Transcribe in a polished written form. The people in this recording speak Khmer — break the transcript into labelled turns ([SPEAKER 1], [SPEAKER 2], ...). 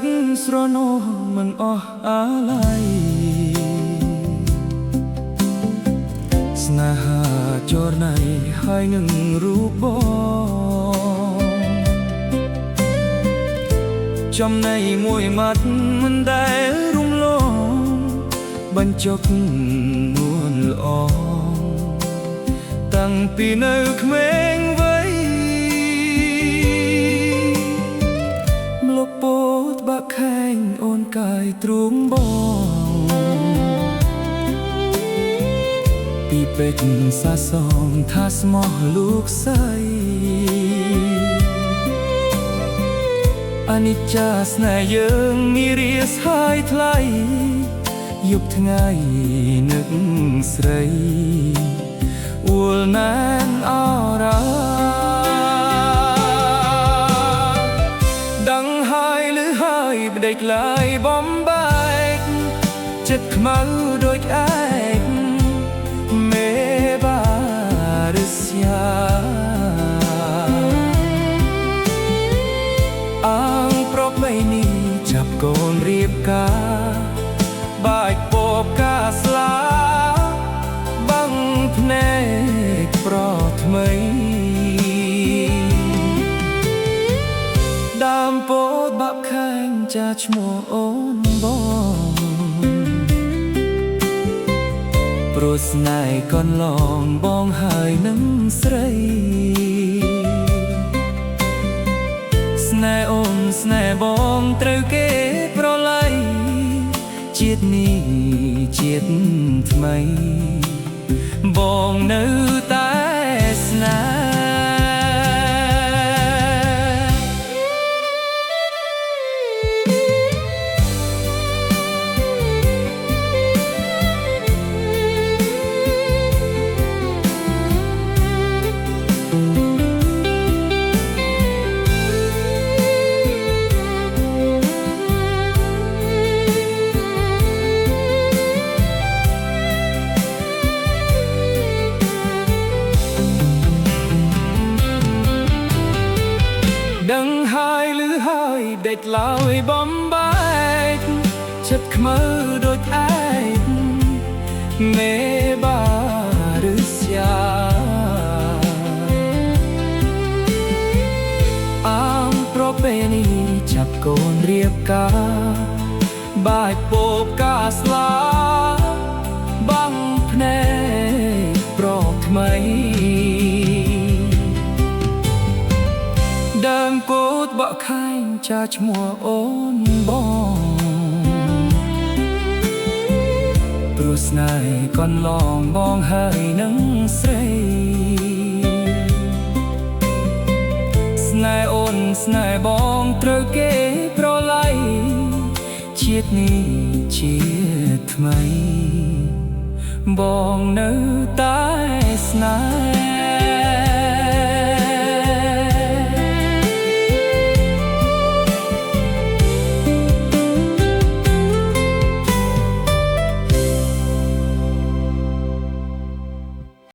[SPEAKER 1] កស្រណោមិនអស់អាឡ័យស្នេហាចរណៃហើយនឹងរូបបងចំណៃមួយម៉ាត់មិនដែលរំលងបញ្ចុកនួនល្អតាំងពីនៅក្មេងវ័យមលពោតបាក់ខែងអូនកាយទ្រូងបងពីពេកសាសងថាស្មោះลูกស្រីអនិច្ចាស្នេហ៍យើងមានរាស្ហើយថ្លៃយប់ថ្ងៃនឹកស្រីអួលណែនអរ៉ាដឹងហើយឬហើយបដិចឡើយបំបែកចិត្តខ្មៅដូចឯកមេបារិស្យានេះចាប់កូនរៀបការបាច់ពពកាស្លាបាំងភ្នែកប្រថ្មីដើមពោតបាក់ខែងចាឈ្មោះអូនបងព្រោះស្នេហ៍កន្លងបងហើយនឹងស្រីស្នេហ៍អូនស្នេហ៍បងត្រូវគេប្រឡ័យជាតិនេះជាតិថ្មីបងនៅតែស្នេហ៍ដឹងហើយឬហើយដេចឡើយបំបែកចិត្តខ្មៅដូចឯកមេបារិស្យាអាមប្រពេលនេះចាប់កូនរៀបការបាច់ពពកាស្លាបាំងភ្នែកប្រថ្មីដើមកូតបាក់ខែងចាឈ្មោះអូនបងព្រោះស្នេហ៍កន្លងបងហើយនឹងស្រីស្នេហ៍អូនស្នេហ៍បងត្រូវគេប្រឡ័យជាតិនេះជាតិថ្មីបងនៅតែស្នេហ៍